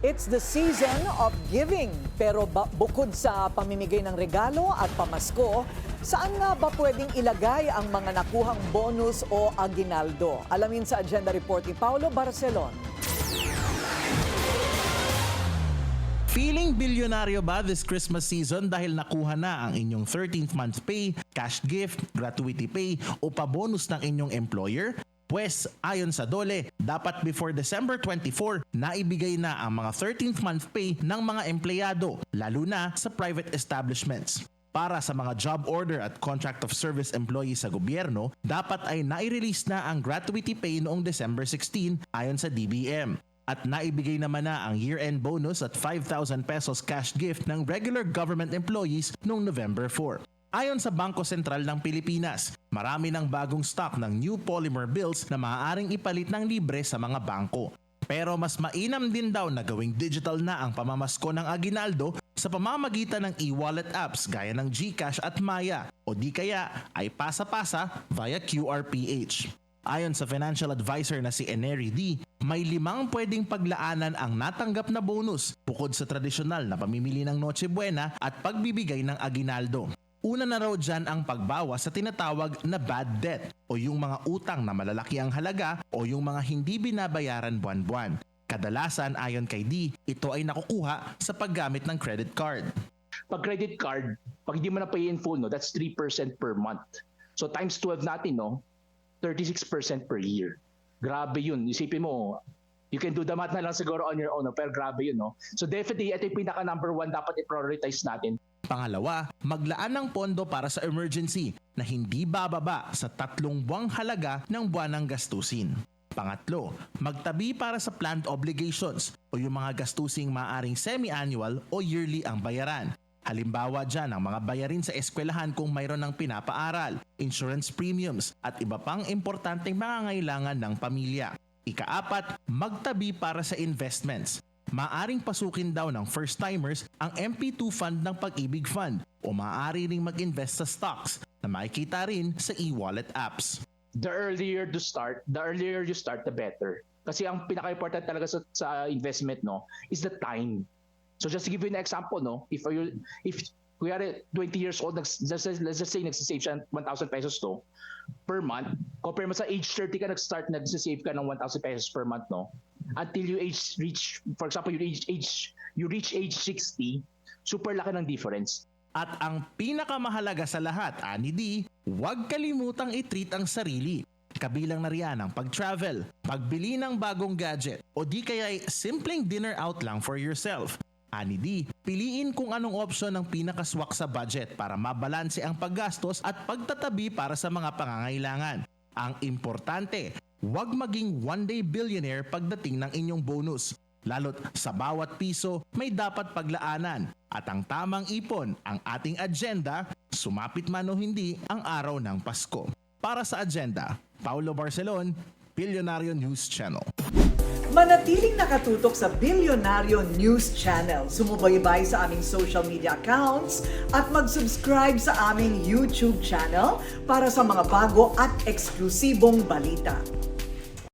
It's the season of giving. Pero bukod sa pamimigay ng regalo at pamasko, saan nga ba pwedeng ilagay ang mga nakuhang bonus o aginaldo? Alamin sa agenda report ni Paulo Barcelon. Feeling bilyonaryo ba this Christmas season dahil nakuha na ang inyong 13th month pay, cash gift, gratuity pay o pabonus ng inyong employer? Pwes, ayon sa DOLE, dapat before December 24, naibigay na ang mga 13th month pay ng mga empleyado, lalo na sa private establishments. Para sa mga job order at contract of service employees sa gobyerno, dapat ay nai-release na ang gratuity pay noong December 16 ayon sa DBM. At naibigay naman na ang year-end bonus at 5,000 pesos cash gift ng regular government employees noong November 4. Ayon sa Bangko Sentral ng Pilipinas, marami ng bagong stock ng new polymer bills na maaaring ipalit ng libre sa mga bangko. Pero mas mainam din daw na gawing digital na ang pamamasko ng aginaldo sa pamamagitan ng e-wallet apps gaya ng GCash at Maya o di kaya ay pasa-pasa via QRPH. Ayon sa financial advisor na si Enery D, may 5 pwedeng paglaanan ang natanggap na bonus bukod sa tradisyonal na pamimili ng Noche Buena at pagbibigay ng aginaldo. Una na raw dyan ang pagbawas sa tinatawag na bad debt o yung mga utang na malalaki ang halaga o yung mga hindi binabayaran buwan-buwan. Kadalasan ayon kay D, ito ay nakukuha sa paggamit ng credit card. Pag credit card, pag hindi mo na pay in full, no, that's 3% per month. So times 12 natin, no, 36% per year. Grabe yun. Isipin mo, you can do the math na lang siguro on your own, no? Pero grabe yun. No? So definitely, ito yung pinaka number 1 dapat i-prioritize natin. Pangalawa, maglaan ng pondo para sa emergency na hindi bababa sa 3 buwang halaga ng buwanang gastusin. Pangatlo, magtabi para sa planned obligations o yung mga gastusing maaring semi-annual o yearly ang bayaran. Halimbawa dyan ang mga bayarin sa eskwelahan kung mayroon ng pinapaaral, insurance premiums at iba pang importanteng mangangailangan ng pamilya. Ika-4, magtabi para sa investments. Maaring pasukin daw ng first-timers ang MP2 fund ng Pag-ibig Fund o maaari ring mag-invest sa stocks na makikita rin sa e-wallet apps. The earlier you start, the better. Kasi ang pinaka-important talaga sa investment, no, is the time. So just to give you an example, no, if we are 20 years old, let's just say nagsisave siya 1,000 pesos to per month, compare mo sa age 30 ka nagsisave ka ng 1,000 pesos per month, no? Until you reach, for example, you reach age 60, super laki ng difference. At ang pinakamahalaga sa lahat, ani D, huwag kalimutang i-treat ang sarili. Kabilang na riyan ang pag-travel, pagbili ng bagong gadget, o di kaya simpleng dinner out lang for yourself. Ani D, piliin kung anong opsyon ang pinakaswak sa budget para mabalanse ang paggastos at pagtatabi para sa mga pangangailangan. Ang importante, huwag maging one-day billionaire pagdating ng inyong bonus. Lalo't sa bawat piso may dapat paglaanan at ang tamang ipon ang ating agenda, sumapit man o hindi ang araw ng Pasko. Para sa agenda, Paulo Barcelon, Bilyonaryo News Channel. Manatiling nakatutok sa Bilyonaryo News Channel. Sumubaybay sa aming social media accounts at mag-subscribe sa aming YouTube channel para sa mga bago at eksklusibong balita.